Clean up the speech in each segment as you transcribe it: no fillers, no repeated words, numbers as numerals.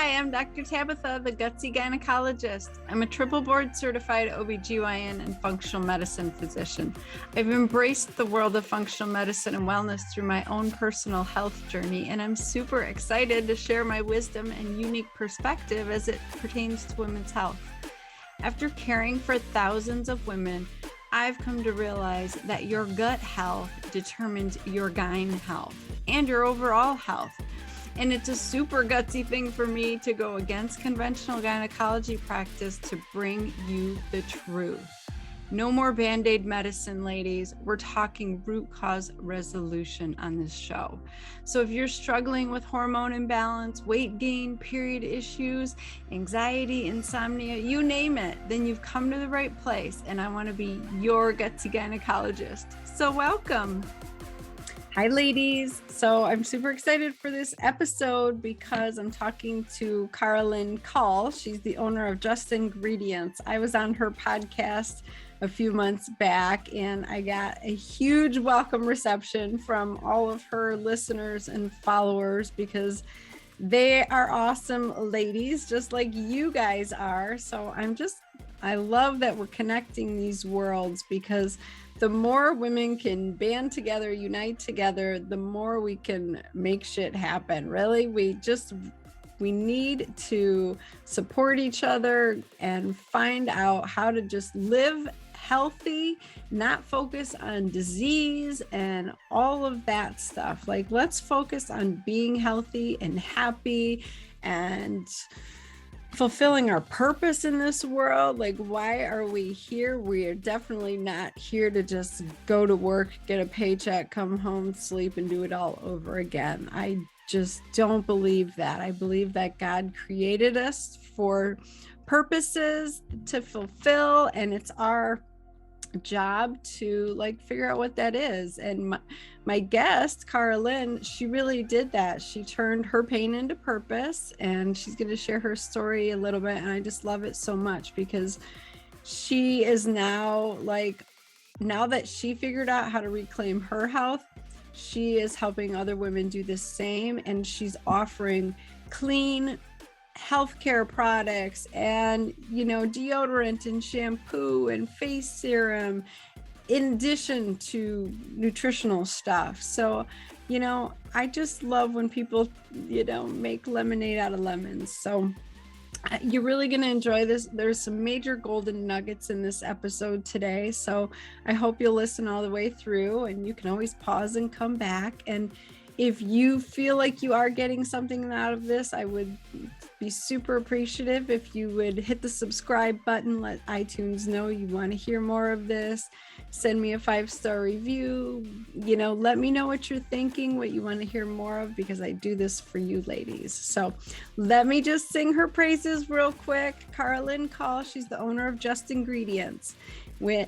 Hi, I'm Dr. Tabitha, the Gutsy Gynecologist. I'm a triple board certified OBGYN and functional medicine physician. I've embraced the world of functional medicine and wellness through my own personal health journey, and I'm super excited to share my wisdom and unique perspective as it pertains to women's health. After caring for thousands of women, I've come to realize that your gut health determines your gyne health and your overall health. And it's a super gutsy thing for me to go against conventional gynecology practice to bring you the truth. No more Band-Aid medicine, ladies. We're talking root cause resolution on this show. So if you're struggling with hormone imbalance, weight gain, period issues, anxiety, insomnia, you name it, then you've come to the right place. And I want to be your gutsy gynecologist. So welcome. Hi, ladies. So I'm super excited for this episode because I'm talking to Karalynne Call. She's the owner of Just Ingredients. I was on her podcast a few months back and I got a huge welcome reception from all of her listeners and followers because they are awesome ladies, just like you guys are. So I love that we're connecting these worlds because the more women can band together, unite together, the more we can make shit happen. Really, we need to support each other and find out how to just live healthy, not focus on disease and all of that stuff. Like, let's focus on being healthy and happy and fulfilling our purpose in this world. Like, why are we here? We are definitely not here to just go to work, get a paycheck, come home, sleep, and do it all over again. I just don't believe that. I believe that God created us for purposes to fulfill, and it's our job to figure out what that is. And my guest, Karalynne, she really did that. She turned her pain into purpose, and she's going to share her story a little bit. And I just love it so much because she is now that she figured out how to reclaim her health, she is helping other women do the same. And she's offering clean healthcare products and, deodorant and shampoo and face serum in addition to nutritional stuff. So, I just love when people, make lemonade out of lemons. So you're really going to enjoy this. There's some major golden nuggets in this episode today. So I hope you'll listen all the way through, and you can always pause and come back. And if you feel like you are getting something out of this, I would be super appreciative if you would hit the subscribe button, let iTunes know you want to hear more of this, send me a 5-star review, let me know what you're thinking, what you want to hear more of, because I do this for you ladies. So let me just sing her praises real quick. Karalynne Call, she's the owner of Just Ingredients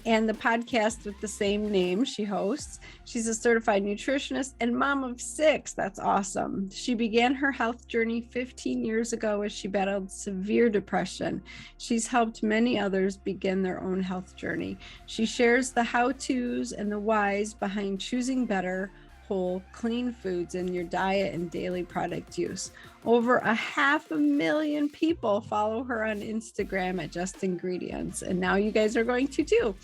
and the podcast with the same name she hosts. She's a certified nutritionist and mom of 6. That's awesome. She began her health journey 15 years ago as she battled severe depression. She's helped many others begin their own health journey. She shares the how-tos and the whys behind choosing better, whole, clean foods in your diet and daily product use. Over 500,000 people follow her on Instagram at Just Ingredients, and now you guys are going to too.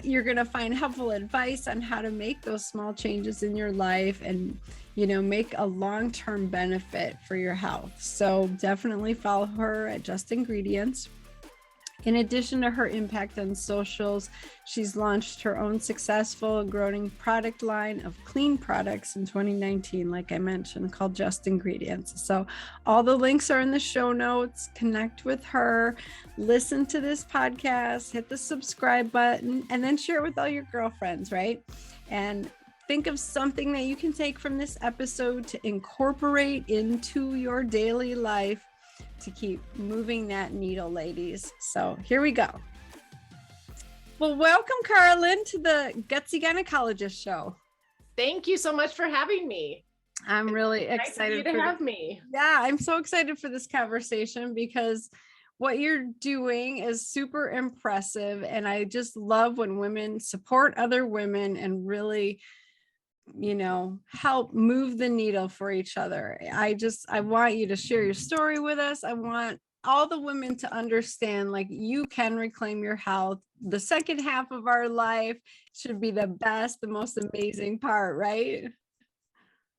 You're going to find helpful advice on how to make those small changes in your life and, make a long-term benefit for your health. So definitely follow her at Just Ingredients. In addition to her impact on socials, she's launched her own successful growing product line of clean products in 2019, like I mentioned, called Just Ingredients. So all the links are in the show notes. Connect with her, listen to this podcast, hit the subscribe button, and then share it with all your girlfriends, right? And think of something that you can take from this episode to incorporate into your daily life to keep moving that needle, ladies. So here we go. Well, welcome, Karalynne, to the Gutsy Gynecologist show. Thank you so much for having me. I'm really excited to have me. Yeah, I'm so excited for this conversation because what you're doing is super impressive. And I just love when women support other women and really help move the needle for each other. I want you to share your story with us. I want all the women to understand, like, you can reclaim your health. The second half of our life should be the best, the most amazing part, right?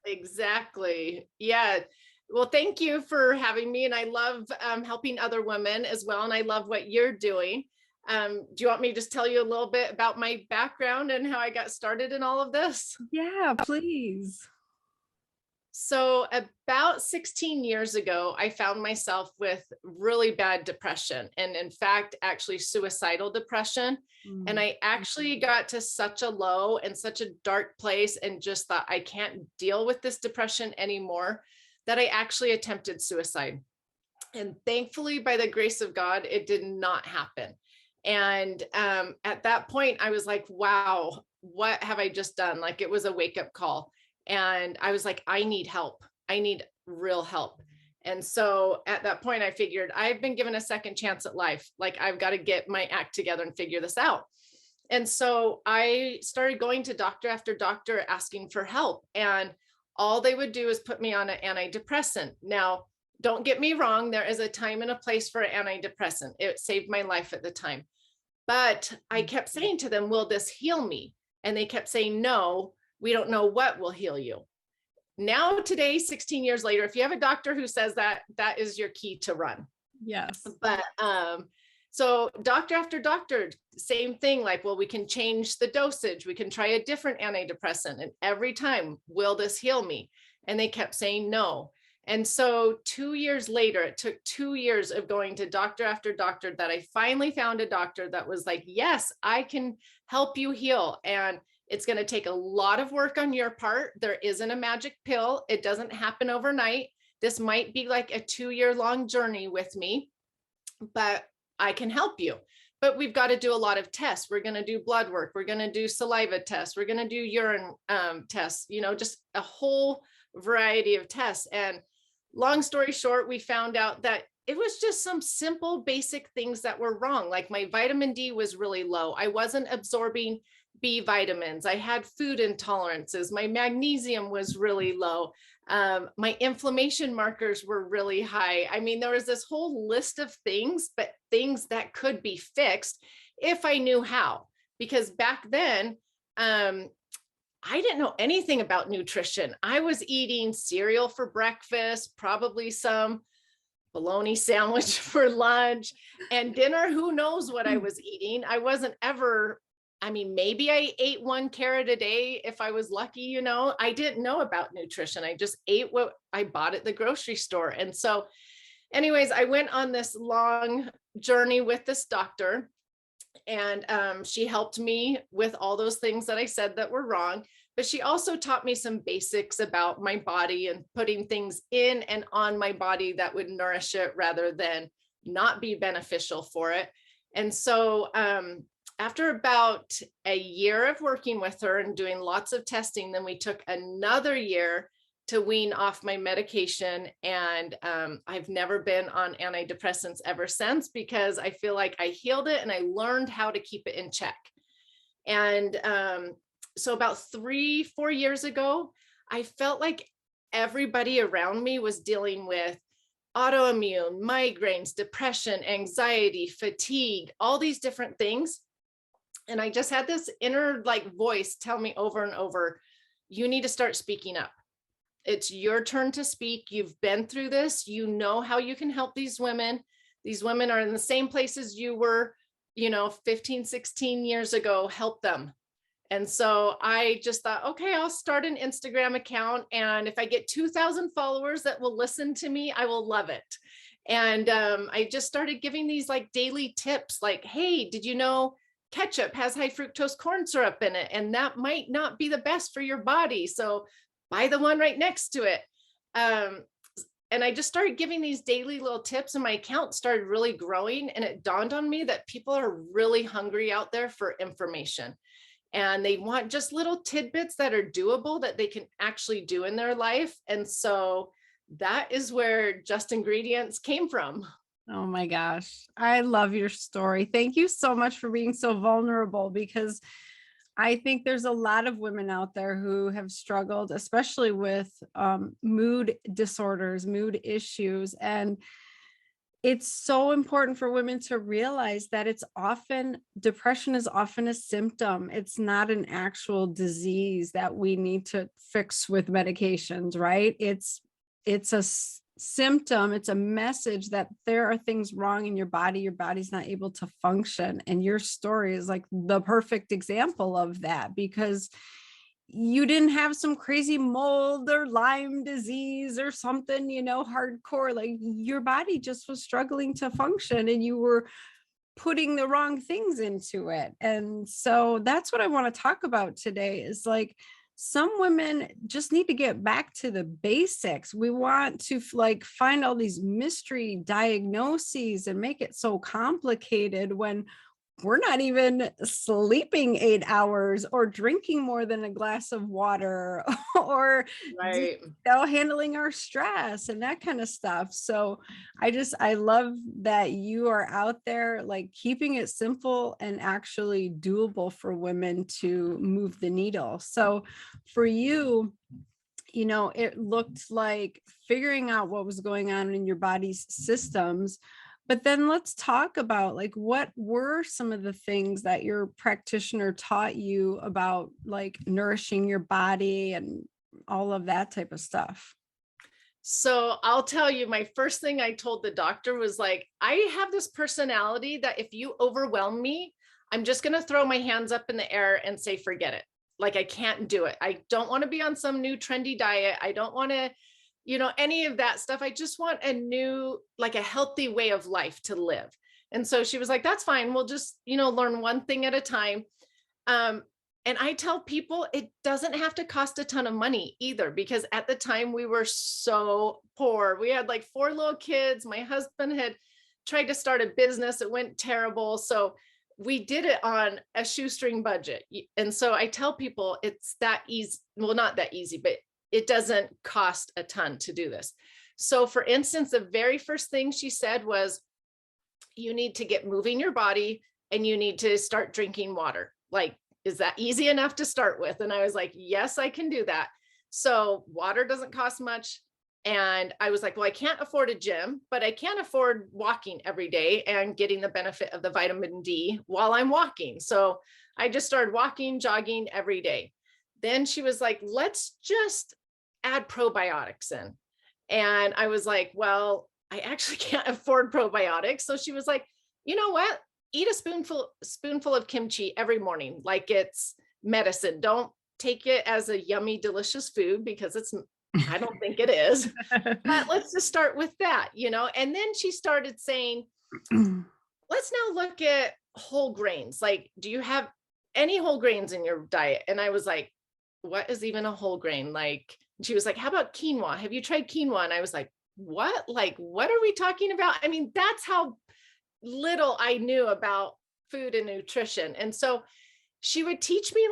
Exactly. Yeah. Well, thank you for having me. And I love helping other women as well. And I love what you're doing. Do you want me to just tell you a little bit about my background and how I got started in all of this? Yeah, please. So about 16 years ago, I found myself with really bad depression, and in fact, actually suicidal depression. And I actually got to such a low and such a dark place and just thought, I can't deal with this depression anymore, that I actually attempted suicide. And thankfully, by the grace of God, it did not happen. And at that point, I was like, wow, what have I just done? Like, it was a wake up call. And I was like, I need help. I need real help. And so at that point, I figured I've been given a second chance at life. Like, I've got to get my act together and figure this out. And so I started going to doctor after doctor asking for help. And all they would do is put me on an antidepressant. Now, don't get me wrong, there is a time and a place for an antidepressant. It saved my life at the time. But I kept saying to them, will this heal me? And they kept saying, no, we don't know what will heal you. Now, today, 16 years later, if you have a doctor who says that, that is your key to run. Yes. But so doctor after doctor, same thing, like, well, we can change the dosage. We can try a different antidepressant. And every time, will this heal me? And they kept saying no. And so 2 years later, it took 2 years of going to doctor after doctor that I finally found a doctor that was like, yes, I can help you heal. And it's going to take a lot of work on your part. There isn't a magic pill. It doesn't happen overnight. This might be like a 2-year-long journey with me, but I can help you. But we've got to do a lot of tests. We're going to do blood work. We're going to do saliva tests. We're going to do urine tests, just a whole variety of tests. And long story short, we found out that it was just some simple, basic things that were wrong. Like, my vitamin D was really low. I wasn't absorbing B vitamins. I had food intolerances. My magnesium was really low. My inflammation markers were really high. I mean, there was this whole list of things, but things that could be fixed if I knew how. Because back then, I didn't know anything about nutrition. I was eating cereal for breakfast, probably some bologna sandwich for lunch, and dinner, who knows what I was eating. I wasn't ever, maybe I ate 1 carrot a day if I was lucky, I didn't know about nutrition. I just ate what I bought at the grocery store. And so anyways, I went on this long journey with this doctor, and she helped me with all those things that I said that were wrong. But she also taught me some basics about my body and putting things in and on my body that would nourish it rather than not be beneficial for it. And so after about a year of working with her and doing lots of testing, then we took another year to wean off my medication. And I've never been on antidepressants ever since, because I feel like I healed it and I learned how to keep it in check. And so about 3-4 years ago, I felt like everybody around me was dealing with autoimmune, migraines, depression, anxiety, fatigue, all these different things. And I just had this inner voice tell me over and over, you need to start speaking up. It's your turn to speak. You've been through this. You know how you can help these women. These women are in the same places you were, 15, 16 years ago. Help them. And so I just thought, okay, I'll start an Instagram account. And if I get 2,000 followers that will listen to me, I will love it. And I just started giving these daily tips, like, hey, did you know ketchup has high fructose corn syrup in it? And that might not be the best for your body. So buy the one right next to it. And I just started giving these daily little tips, and my account started really growing. And it dawned on me that people are really hungry out there for information. And they want just little tidbits that are doable that they can actually do in their life. And so that is where Just Ingredients came from. Oh my gosh. I love your story. Thank you so much for being so vulnerable, because I think there's a lot of women out there who have struggled, especially with mood disorders, mood issues. And it's so important for women to realize that depression is often a symptom. It's not an actual disease that we need to fix with medications, right? It's a symptom. It's a message that there are things wrong in your body. Your body's not able to function. And your story is like the perfect example of that, because you didn't have some crazy mold or Lyme disease or something, hardcore. Like, your body just was struggling to function and you were putting the wrong things into it. And so that's what I want to talk about today, is like, some women just need to get back to the basics. We want to find all these mystery diagnoses and make it so complicated when we're not even sleeping 8 hours or drinking more than a glass of water or Right. handling our stress and that kind of stuff. So I love that you are out there like keeping it simple and actually doable for women to move the needle. So for you, it looked like figuring out what was going on in your body's systems. But then let's talk about like, what were some of the things that your practitioner taught you about like nourishing your body and all of that type of stuff? So I'll tell you, my first thing I told the doctor was like, I have this personality that if you overwhelm me, I'm just going to throw my hands up in the air and say, forget it. Like, I can't do it. I don't want to be on some new trendy diet. I don't want to, any of that stuff. I just want a new, like a healthy way of life to live. And so she was like, that's fine. We'll just, learn one thing at a time. And I tell people it doesn't have to cost a ton of money either, because at the time we were so poor. We had like 4 little kids. My husband had tried to start a business. It went terrible. So we did it on a shoestring budget. And so I tell people it's that easy. Well, not that easy, but it doesn't cost a ton to do this. So for instance, the very first thing she said was, you need to get moving your body and you need to start drinking water. Like, is that easy enough to start with? And I was like, yes, I can do that. So water doesn't cost much. And I was like, well, I can't afford a gym, but I can afford walking every day and getting the benefit of the vitamin D while I'm walking. So I just started walking, jogging every day. Then she was like, let's just add probiotics in. And I was like, well, I actually can't afford probiotics. So she was like, you know what? Eat a spoonful of kimchi every morning, like it's medicine. Don't take it as a yummy, delicious food, because I don't think it is. But let's just start with that, And then she started saying, let's now look at whole grains. Like, do you have any whole grains in your diet? And I was like, what is even a whole grain? Like, she was like, how about quinoa? Have you tried quinoa? And I was like, what? Like, what are we talking about? I mean, that's how little I knew about food and nutrition. And so she would teach me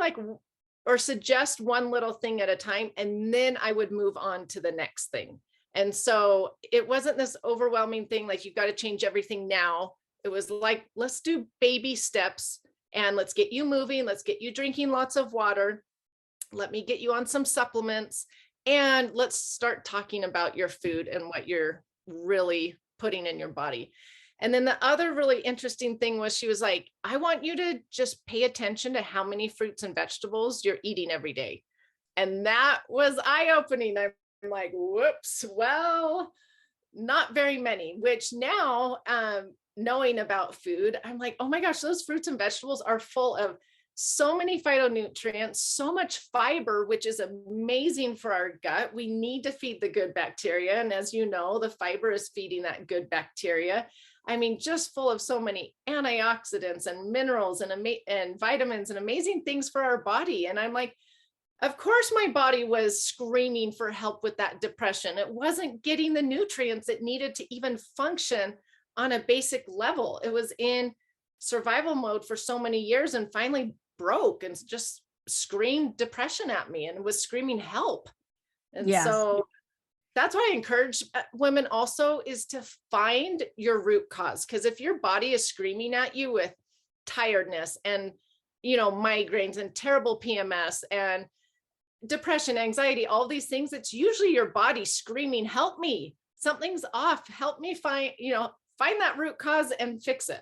or suggest one little thing at a time, and then I would move on to the next thing. And so it wasn't this overwhelming thing, like you've got to change everything now. It was like, let's do baby steps and let's get you moving. Let's get you drinking lots of water. Let me get you on some supplements, and let's start talking about your food and what you're really putting in your body. And then the other really interesting thing was, she was like, I want you to just pay attention to how many fruits and vegetables you're eating every day. And that was eye-opening. I'm like, whoops, well, not very many, which now, knowing about food, I'm like, oh my gosh, those fruits and vegetables are full of so many phytonutrients, so much fiber, which is amazing for our gut. We need to feed the good bacteria. And as you know, the fiber is feeding that good bacteria. I mean, just full of so many antioxidants and minerals and vitamins and amazing things for our body. And I'm like, of course, my body was screaming for help with that depression. It wasn't getting the nutrients it needed to even function on a basic level. It was in survival mode for so many years and finally broke and just screamed depression at me and was screaming help. And Yes. So that's why I encourage women also, is to find your root cause. Because if your body is screaming at you with tiredness and migraines and terrible PMS and depression, anxiety, all these things, it's usually your body screaming, help me, something's off, help me find that root cause and fix it.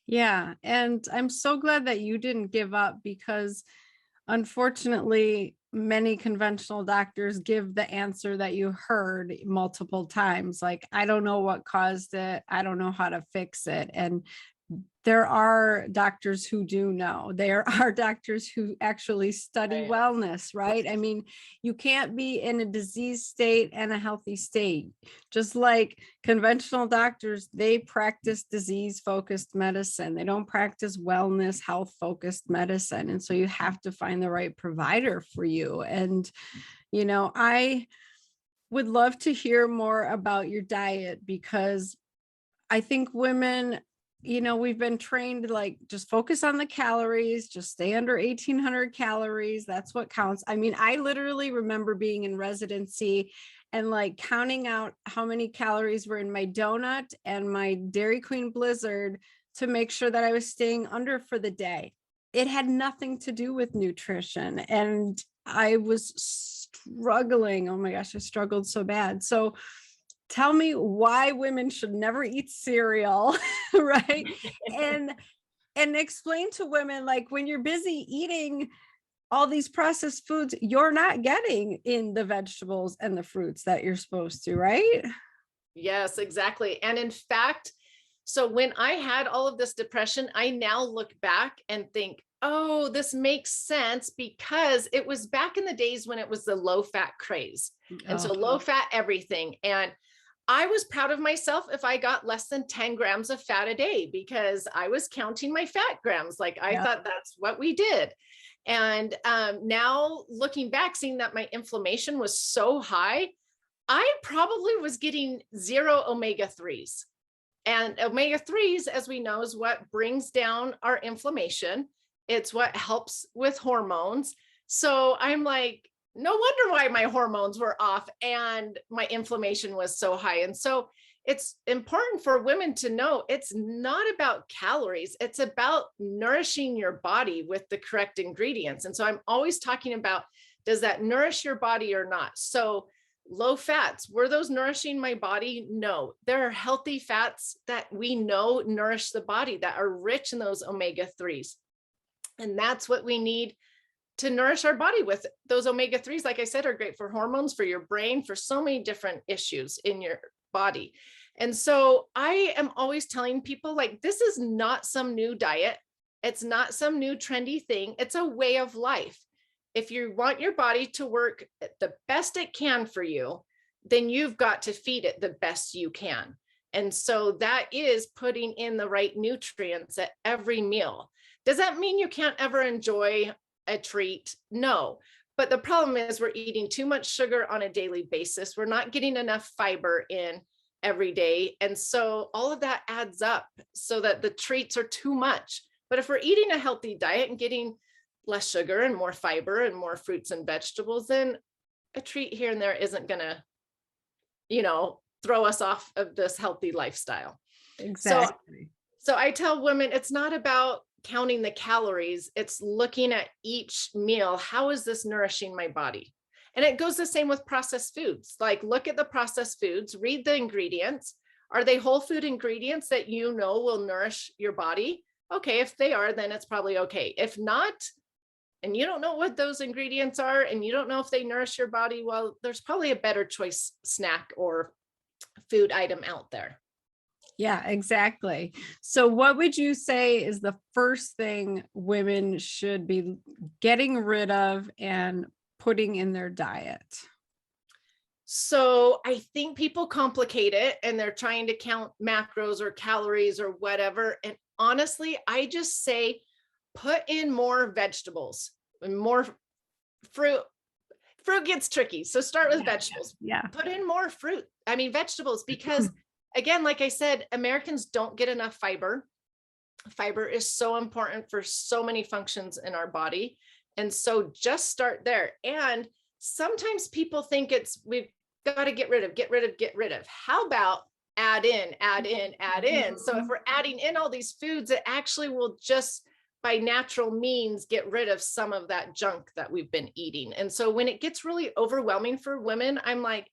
Yeah. And I'm so glad that you didn't give up, because unfortunately, many conventional doctors give the answer that you heard multiple times. Like, I don't know what caused it. I don't know how to fix it. And there are doctors who do know. There are doctors who actually study Right. wellness, right? I mean, you can't be in a disease state and a healthy state. Just like conventional doctors, they practice disease-focused medicine. They don't practice wellness, health-focused medicine. And so you have to find the right provider for you. And, I would love to hear more about your diet, because I think women, we've been trained to like just focus on the calories, just stay under 1,800 calories. That's what counts. I mean, I literally remember being in residency and like counting out how many calories were in my donut and my Dairy Queen Blizzard to make sure that I was staying under for the day. It had nothing to do with nutrition. And I was struggling. Oh my gosh, I struggled so bad. So tell me why women should never eat cereal, right? And explain to women, like, when you're busy eating all these processed foods, you're not getting in the vegetables and the fruits that you're supposed to, right? Yes, exactly. And in fact, so when I had all of this depression, I now look back and think, oh, this makes sense, because it was back in the days when it was the low fat craze. And so low fat everything. And I was proud of myself if I got less than 10 grams of fat a day, because I was counting my fat grams. Like, I thought that's what we did. And now looking back, seeing that my inflammation was so high, I probably was getting 0 omega-3s. And omega-3s, as we know, is what brings down our inflammation. It's what helps with hormones. So I'm like, no wonder why my hormones were off and my inflammation was so high. And so it's important for women to know it's not about calories. It's about nourishing your body with the correct ingredients. And so I'm always talking about, does that nourish your body or not? So low fats, were those nourishing my body? No, there are healthy fats that we know nourish the body, that are rich in those omega-3s. And that's what we need to nourish our body with. Those omega-3s, like I said, are great for hormones, for your brain, for so many different issues in your body. And so I am always telling people, like, this is not some new diet. It's not some new trendy thing. It's a way of life. If you want your body to work the best it can for you, then you've got to feed it the best you can. And so that is putting in the right nutrients at every meal. Does that mean you can't ever enjoy a treat? No. But the problem is we're eating too much sugar on a daily basis. We're not getting enough fiber in every day. And so all of that adds up so that the treats are too much. But if we're eating a healthy diet and getting less sugar and more fiber and more fruits and vegetables, then a treat here and there isn't going to, throw us off of this healthy lifestyle. Exactly. So I tell women, it's not about counting the calories. It's looking at each meal. How is this nourishing my body? And it goes the same with processed foods. Like, look at the processed foods, read the ingredients. Are they whole food ingredients that will nourish your body? Okay, if they are, then it's probably okay. If not, and you don't know what those ingredients are, and you don't know if they nourish your body, well, there's probably a better choice snack or food item out there. Yeah, exactly. So what would you say is the first thing women should be getting rid of and putting in their diet? So I think people complicate it and they're trying to count macros or calories or whatever. And honestly, I just say, put in more vegetables and more fruit. Fruit gets tricky. So start with vegetables. Yeah. Put in more vegetables, because again, like I said, Americans don't get enough fiber. Fiber is so important for so many functions in our body. And so just start there. And sometimes people think we've got to get rid of. How about add in? So if we're adding in all these foods, it actually will just by natural means get rid of some of that junk that we've been eating. And so when it gets really overwhelming for women, I'm like,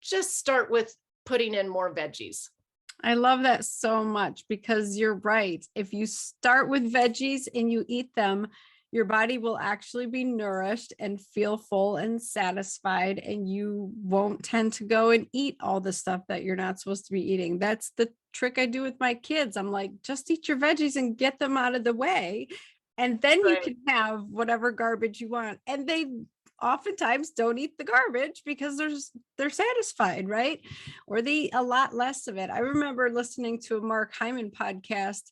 just start with putting in more veggies. I love that so much because you're right. If you start with veggies and you eat them, your body will actually be nourished and feel full and satisfied, and you won't tend to go and eat all the stuff that you're not supposed to be eating. That's the trick I do with my kids. I'm like, just eat your veggies and get them out of the way. And then you Right. can have whatever garbage you want. And they oftentimes don't eat the garbage because they're satisfied, right? Or they eat a lot less of it. I remember listening to a Mark Hyman podcast.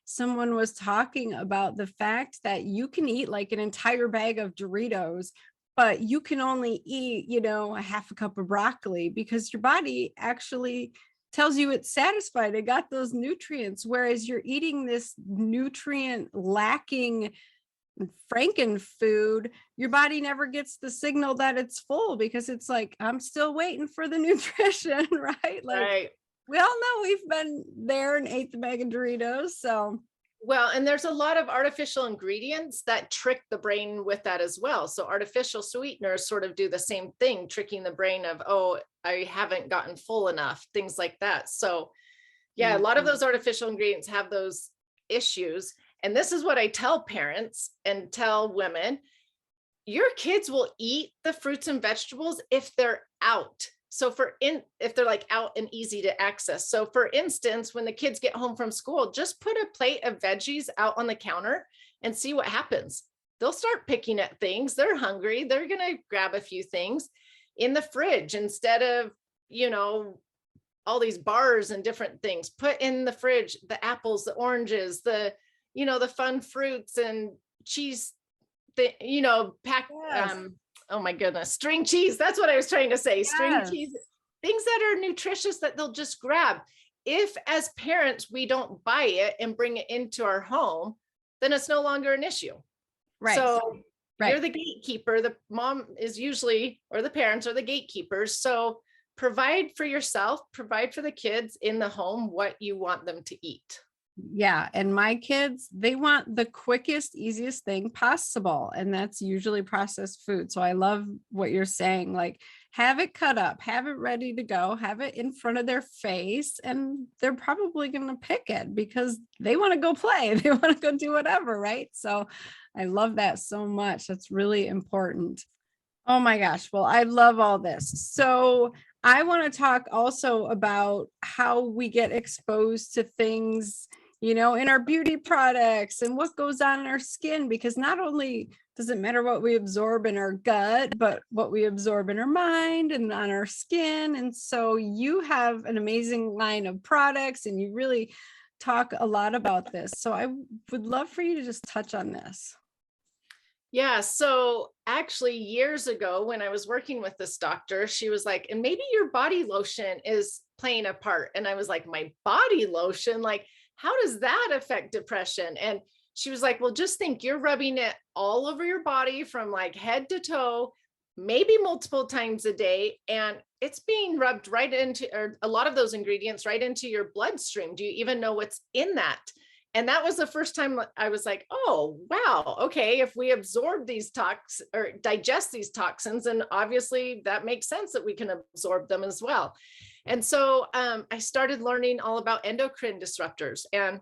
Someone was talking about the fact that you can eat like an entire bag of Doritos, but you can only eat, a half a cup of broccoli because your body actually tells you it's satisfied. It got those nutrients, whereas you're eating this nutrient lacking Franken food, your body never gets the signal that it's full because it's like, I'm still waiting for the nutrition, right? Like, Right. we all know we've been there and ate the bag of Doritos. So, Well, and there's a lot of artificial ingredients that trick the brain with that as well. So artificial sweeteners sort of do the same thing, tricking the brain of, oh, I haven't gotten full enough, things like that. So yeah, a lot of those artificial ingredients have those issues. And this is what I tell parents and tell women, your kids will eat the fruits and vegetables if they're out. So if they're like out and easy to access. So for instance, when the kids get home from school, just put a plate of veggies out on the counter and see what happens. They'll start picking at things. They're hungry. They're going to grab a few things in the fridge instead of, all these bars and different things. Put in the fridge the apples, the oranges, the fun fruits and cheese, pack. yes. Oh my goodness, string cheese. That's what I was trying to say. String Yes. cheese, things that are nutritious that they'll just grab. If as parents, we don't buy it and bring it into our home, then it's no longer an issue. Right. So right. you're the gatekeeper. The mom is usually, or the parents are the gatekeepers. So provide for yourself, provide for the kids in the home what you want them to eat. Yeah. And my kids, they want the quickest, easiest thing possible. And that's usually processed food. So I love what you're saying. Like, have it cut up, have it ready to go, have it in front of their face. And they're probably going to pick it because they want to go play. They want to go do whatever. Right. So I love that so much. That's really important. Oh my gosh. Well, I love all this. So I want to talk also about how we get exposed to things, in our beauty products and what goes on in our skin, because not only does it matter what we absorb in our gut, but what we absorb in our mind and on our skin. And so you have an amazing line of products and you really talk a lot about this. So I would love for you to just touch on this. Yeah. So actually, years ago, when I was working with this doctor, she was like, and maybe your body lotion is playing a part. And I was like, my body lotion? Like, how does that affect depression? And she was like, well, just think you're rubbing it all over your body from like head to toe, maybe multiple times a day. And it's being rubbed right into, or a lot of those ingredients right into your bloodstream. Do you even know what's in that? And that was the first time I was like, oh, wow. Okay. If we absorb these toxins or digest these toxins, and obviously that makes sense that we can absorb them as well. And so I started learning all about endocrine disruptors. And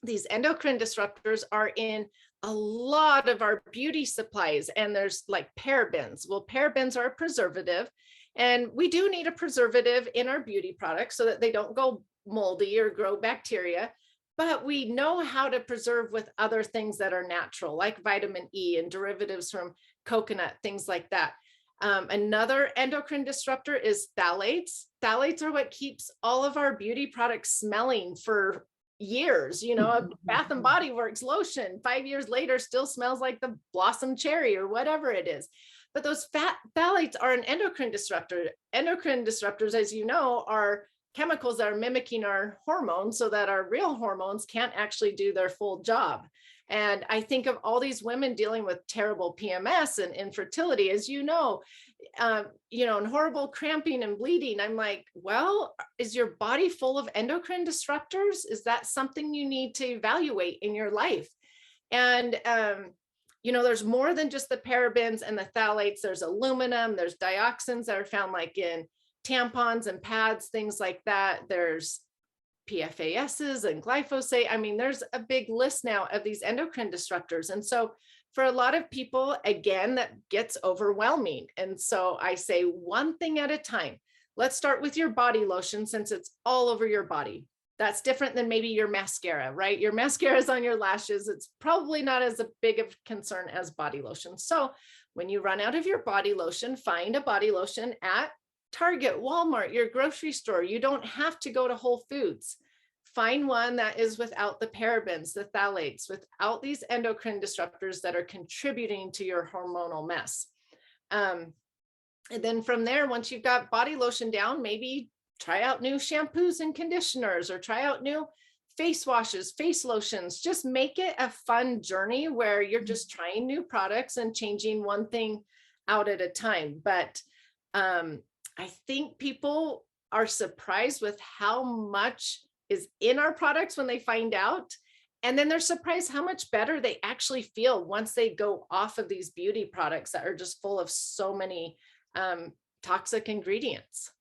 these endocrine disruptors are in a lot of our beauty supplies. And there's like parabens. Well, parabens are a preservative. And we do need a preservative in our beauty products so that they don't go moldy or grow bacteria. But we know how to preserve with other things that are natural, like vitamin E and derivatives from coconut, things like that. Another endocrine disruptor is phthalates. Phthalates are what keeps all of our beauty products smelling for years. A Bath and Body Works lotion 5 years later still smells like the blossom cherry or whatever it is. But those phthalates are an endocrine disruptor. Endocrine disruptors, as you know, are chemicals that are mimicking our hormones so that our real hormones can't actually do their full job. And I think of all these women dealing with terrible PMS and infertility, as and horrible cramping and bleeding. I'm like, well, is your body full of endocrine disruptors? Is that something you need to evaluate in your life? And, there's more than just the parabens and the phthalates. There's aluminum, there's dioxins that are found like in tampons and pads, things like that. There's PFASs and glyphosate. I mean, there's a big list now of these endocrine disruptors. And so for a lot of people, again, that gets overwhelming. And so I say one thing at a time. Let's start with your body lotion since it's all over your body. That's different than maybe your mascara, right? Your mascara is on your lashes. It's probably not as a big of concern as body lotion. So when you run out of your body lotion, find a body lotion at Target, Walmart, your grocery store. You don't have to go to Whole Foods. Find one that is without the parabens, the phthalates, without these endocrine disruptors that are contributing to your hormonal mess. And then from there, once you've got body lotion down, maybe try out new shampoos and conditioners, or try out new face washes, face lotions. Just make it a fun journey where you're just trying new products and changing one thing out at a time. But I think people are surprised with how much is in our products when they find out. And then they're surprised how much better they actually feel once they go off of these beauty products that are just full of so many toxic ingredients.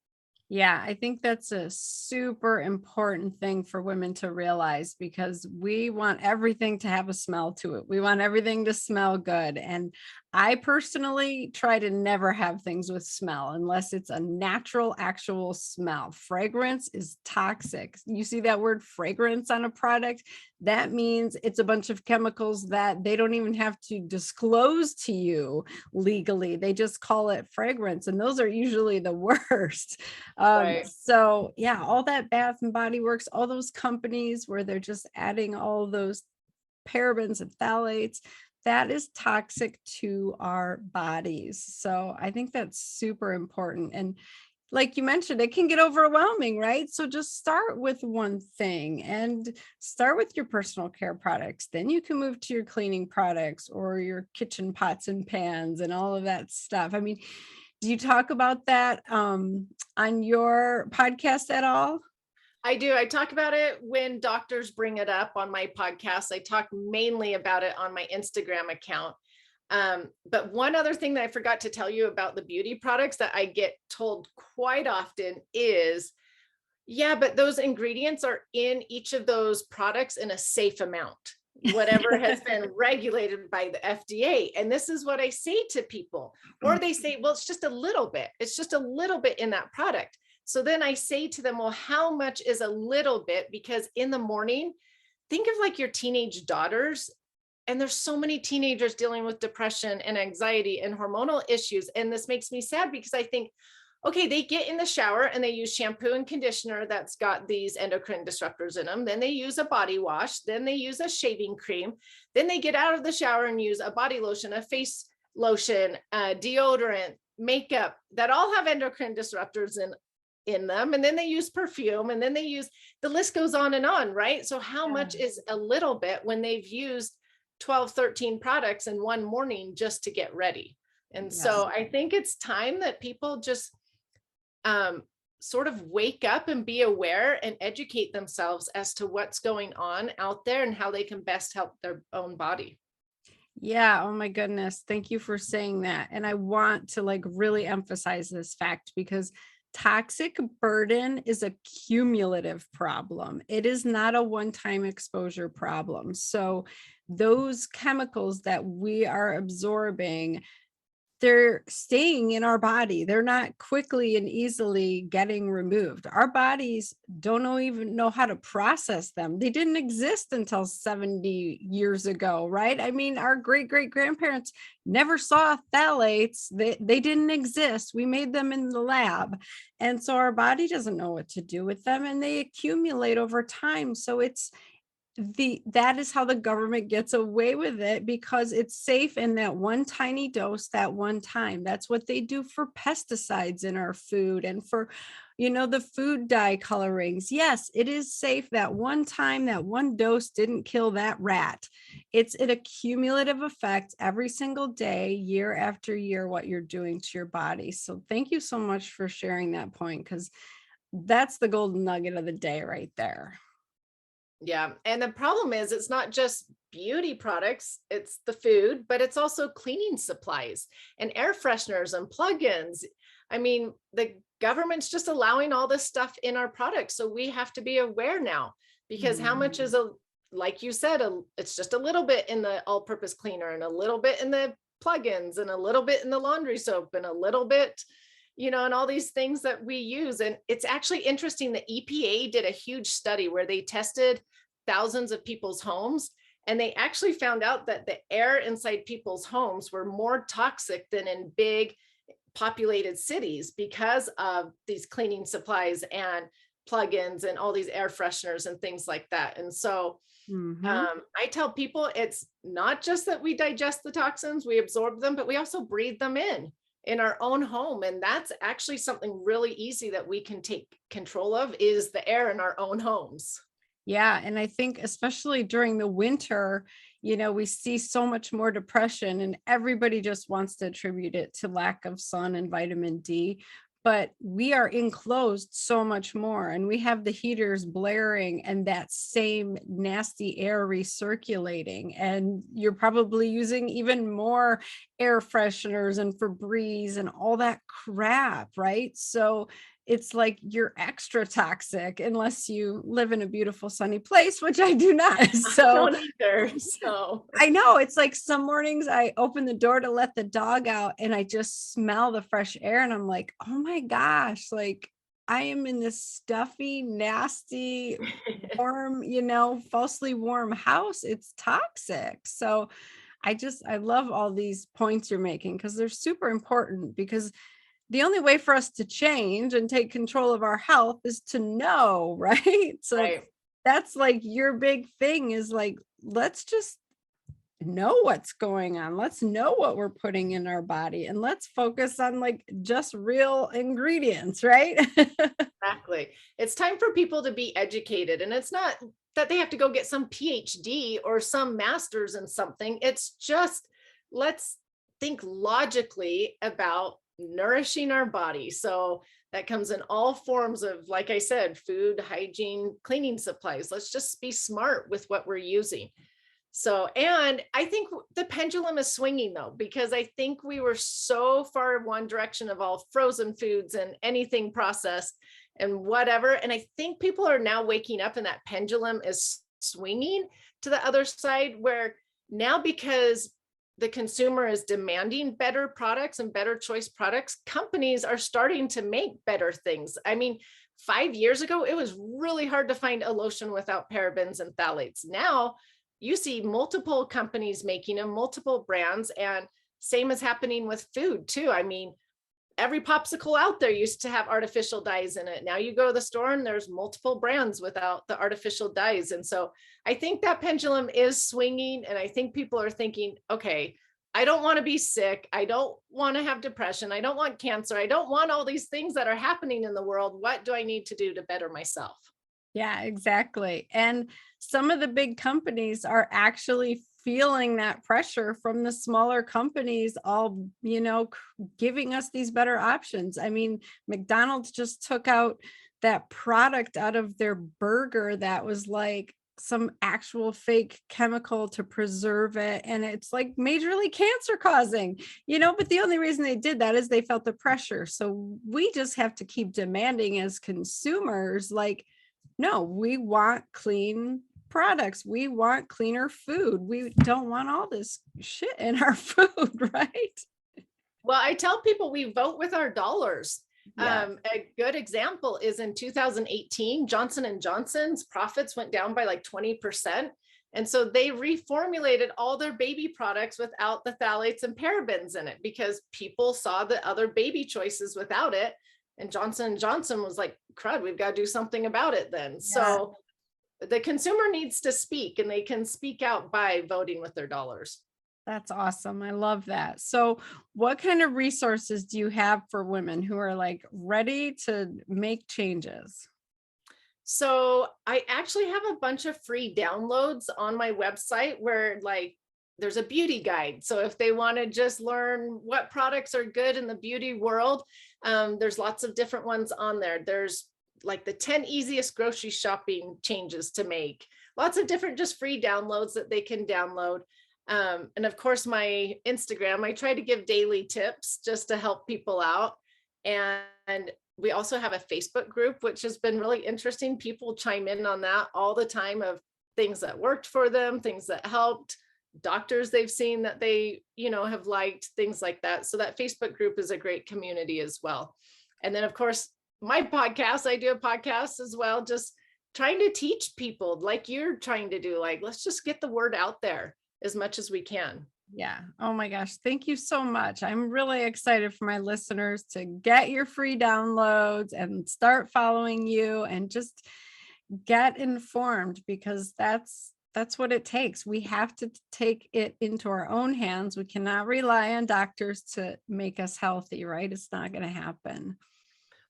Yeah, I think that's a super important thing for women to realize, because we want everything to have a smell to it. We want everything to smell good. And I personally try to never have things with smell unless it's a natural, actual smell. Fragrance is toxic. You see that word fragrance on a product? That means it's a bunch of chemicals that they don't even have to disclose to you legally. They just call it fragrance. And those are usually the worst. Right. So yeah, all that Bath and Body Works, all those companies where they're just adding all those parabens and phthalates, that is toxic to our bodies. So I think that's super important. And like you mentioned, it can get overwhelming, right? So just start with one thing and start with your personal care products. Then you can move to your cleaning products or your kitchen pots and pans and all of that stuff. I mean, do you talk about that on your podcast at all? I do. I talk about it when doctors bring it up on my podcast. I talk mainly about it on my Instagram account. But one other thing that I forgot to tell you about the beauty products that I get told quite often is, yeah, but those ingredients are in each of those products in a safe amount, whatever has been regulated by the FDA. And this is what I say to people, or they say, well, it's just a little bit. It's just a little bit in that product. So then I say to them, well, how much is a little bit? Because in the morning, think of like your teenage daughters. And there's so many teenagers dealing with depression and anxiety and hormonal issues. And this makes me sad because I think, okay, they get in the shower and they use shampoo and conditioner that's got these endocrine disruptors in them. Then they use a body wash. Then they use a shaving cream. Then they get out of the shower and use a body lotion, a face lotion, deodorant, makeup that all have endocrine disruptors in them. And then they use perfume, and then they use, the list goes on, right? So how much is a little bit when they've used 12, 13 products in one morning just to get ready? And so I think it's time that people just sort of wake up and be aware and educate themselves as to what's going on out there and how they can best help their own body. Yeah. Oh my goodness. Thank you for saying that. And I want to like really emphasize this fact, because toxic burden is a cumulative problem. It is not a one-time exposure problem. So those chemicals that we are absorbing, they're staying in our body. They're not quickly and easily getting removed. Our bodies don't even know how to process them. They didn't exist until 70 years ago, right? I mean, our great-great-grandparents never saw phthalates. They didn't exist. We made them in the lab. And so our body doesn't know what to do with them, and they accumulate over time. So that is how the government gets away with it, because it's safe in that one tiny dose, that one time. That's what they do for pesticides in our food and for, the food dye colorings. Yes, it is safe that one time, that one dose didn't kill that rat. It's an accumulative effect every single day, year after year, what you're doing to your body. So thank you so much for sharing that point, because that's the golden nugget of the day right there. Yeah. And the problem is it's not just beauty products, it's the food, but it's also cleaning supplies and air fresheners and plugins. I mean, the government's just allowing all this stuff in our products. So we have to be aware now, because how much is like you said, it's just a little bit in the all purpose cleaner and a little bit in the plugins and a little bit in the laundry soap and a little bit, and all these things that we use. And it's actually interesting. The EPA did a huge study where they tested thousands of people's homes, and they actually found out that the air inside people's homes were more toxic than in big populated cities because of these cleaning supplies and plugins and all these air fresheners and things like that. And so I tell people it's not just that we digest the toxins, we absorb them, but we also breathe them in our own home. And that's actually something really easy that we can take control of, is the air in our own homes. Yeah. And I think especially during the winter, we see so much more depression, and everybody just wants to attribute it to lack of sun and vitamin D. But we are enclosed so much more, and we have the heaters blaring and that same nasty air recirculating. And you're probably using even more air fresheners and Febreze and all that crap, right? So it's like you're extra toxic unless you live in a beautiful sunny place, which I do not. So I don't either. So I know, it's like some mornings I open the door to let the dog out and I just smell the fresh air and I'm like, oh my gosh, like I am in this stuffy, nasty, warm, falsely warm house. It's toxic. So I love all these points you're making, because they're super important, because the only way for us to change and take control of our health is to know, right? So right. that's like your big thing, is like, let's just know what's going on. Let's know what we're putting in our body, and let's focus on like just real ingredients, right? Exactly. It's time for people to be educated. And it's not that they have to go get some PhD or some master's in something. It's just, let's think logically about nourishing our body. So that comes in all forms of, like I said, food, hygiene, cleaning supplies. Let's just be smart with what we're using. So, and I think the pendulum is swinging though, because I think we were so far one direction of all frozen foods and anything processed and whatever. And I think people are now waking up, and that pendulum is swinging to the other side, where now, because the consumer is demanding better products and better choice products, companies are starting to make better things. I mean, 5 years ago, it was really hard to find a lotion without parabens and phthalates. Now you see multiple companies making them, multiple brands, and same is happening with food too. I mean, every popsicle out there used to have artificial dyes in it. Now you go to the store and there's multiple brands without the artificial dyes. And so I think that pendulum is swinging, and I think people are thinking, okay, I don't want to be sick. I don't want to have depression. I don't want cancer. I don't want all these things that are happening in the world. What do I need to do to better myself? Yeah, exactly. And some of the big companies are actually feeling that pressure from the smaller companies, all, giving us these better options. I mean, McDonald's just took out that product out of their burger that was like some actual fake chemical to preserve it. And it's like majorly cancer causing, but the only reason they did that is they felt the pressure. So we just have to keep demanding as consumers, like, no, we want clean products. We want cleaner food. We don't want all this shit in our food, right? Well, I tell people we vote with our dollars. Yeah. A good example is in 2018, Johnson and Johnson's profits went down by like 20%. And so they reformulated all their baby products without the phthalates and parabens in it, because people saw the other baby choices without it. And Johnson and Johnson was like, crud, we've got to do something about it then. Yeah. So the consumer needs to speak, and they can speak out by voting with their dollars. That's awesome. I love that. So what kind of resources do you have for women who are like ready to make changes? So I actually have a bunch of free downloads on my website where like there's a beauty guide. So if they want to just learn what products are good in the beauty world, there's lots of different ones on there. There's like the 10 easiest grocery shopping changes to make, lots of different just free downloads that they can download. And of course, my Instagram, I try to give daily tips just to help people out. And we also have a Facebook group, which has been really interesting. People chime in on that all the time of things that worked for them, things that helped, doctors they've seen that they, have liked, things like that. So that Facebook group is a great community as well. And then of course, my podcast, I do a podcast as well, just trying to teach people like you're trying to do, like, let's just get the word out there as much as we can. Yeah. Oh my gosh. Thank you so much. I'm really excited for my listeners to get your free downloads and start following you and just get informed, because that's what it takes. We have to take it into our own hands. We cannot rely on doctors to make us healthy, right? It's not going to happen.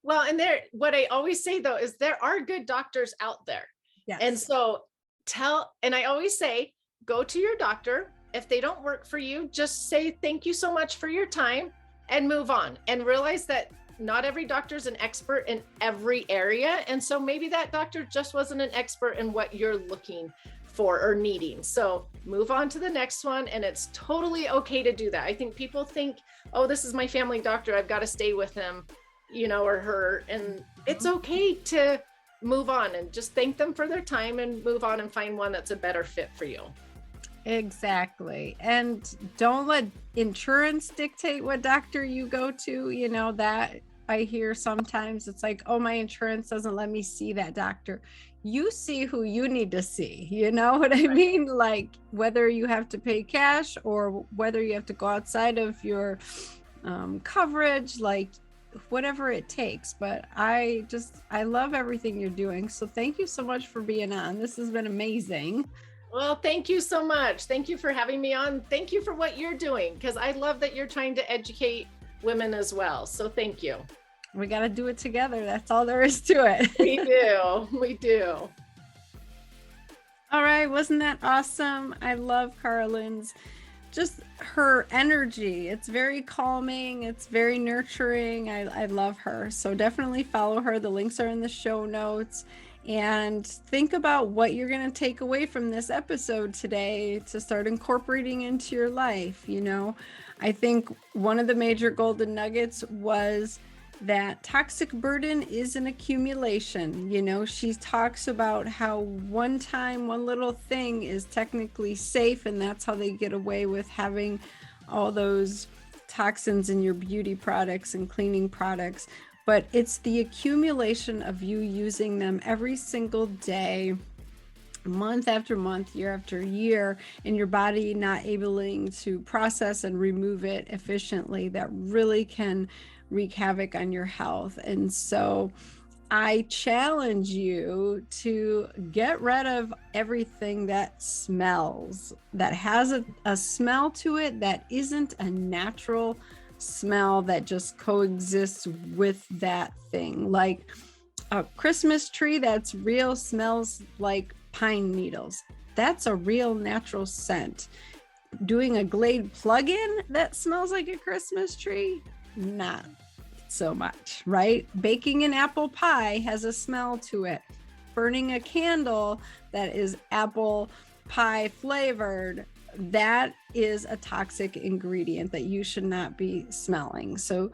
Well, and what I always say though, is there are good doctors out there. Yes. And so and I always say, go to your doctor. If they don't work for you, just say, thank you so much for your time and move on, and realize that not every doctor is an expert in every area. And so maybe that doctor just wasn't an expert in what you're looking for or needing. So move on to the next one. And it's totally okay to do that. I think people think, oh, this is my family doctor, I've got to stay with him, or her. And it's okay to move on and just thank them for their time and move on and find one that's a better fit for you. Exactly. And don't let insurance dictate what doctor you go to. That I hear sometimes it's like, oh, my insurance doesn't let me see that doctor. You see who you need to see. You know what I mean? Like whether you have to pay cash or whether you have to go outside of your coverage, like whatever it takes. But I love everything you're doing. So thank you so much for being on. This has been amazing. Well, thank you so much. Thank you for having me on. Thank you for what you're doing, because I love that you're trying to educate women as well. So thank you. We got to do it together. That's all there is to it. We do. We do. All right. Wasn't that awesome? I love Karalynne's, just her energy. It's very calming. It's very nurturing. I love her. So definitely follow her. The links are in the show notes. And think about what you're going to take away from this episode today to start incorporating into your life. I think one of the major golden nuggets was that toxic burden is an accumulation. She talks about how one little thing is technically safe, and that's how they get away with having all those toxins in your beauty products and cleaning products. But it's the accumulation of you using them every single day, month after month, year after year, and your body not able to process and remove it efficiently, that really can wreak havoc on your health. And so I challenge you to get rid of everything that smells, that has a smell to it that isn't a natural smell, that just coexists with that thing. Like a Christmas tree that's real smells like pine needles. That's a real natural scent. Doing a Glade plug-in that smells like a Christmas tree, not so much, right? Baking an apple pie has a smell to it. Burning a candle that is apple pie flavored, that is a toxic ingredient that you should not be smelling. So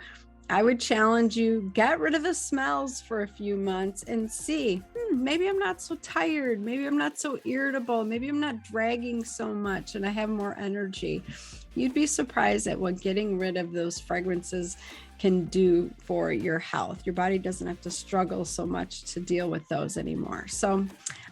I would challenge you, get rid of the smells for a few months and see, maybe I'm not so tired. Maybe I'm not so irritable. Maybe I'm not dragging so much and I have more energy. You'd be surprised at what getting rid of those fragrances can do for your health. Your body doesn't have to struggle so much to deal with those anymore. So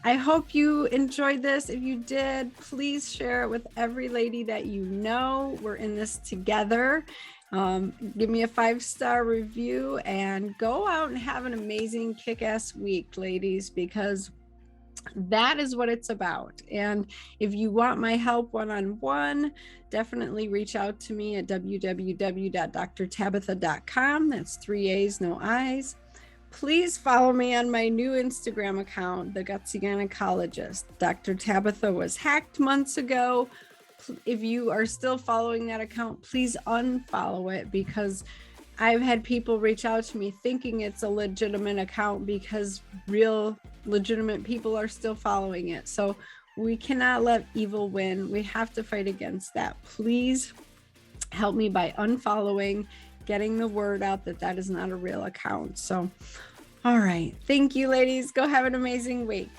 I hope you enjoyed this. If you did, please share it with every lady that you know. We're in this together. Give me a 5-star review and go out and have an amazing kick-ass week, ladies, because that is what it's about. And if you want my help one-on-one, definitely reach out to me at www.drtabitha.com. That's 3 A's, no I's. Please follow me on my new Instagram account, the Gutsy Gynecologist. Dr. Tabitha was hacked months ago. If you are still following that account, please unfollow it, because I've had people reach out to me thinking it's a legitimate account because real legitimate people are still following it. So we cannot let evil win. We have to fight against that. Please help me by unfollowing, getting the word out that that is not a real account. So, all right. Thank you, ladies. Go have an amazing week.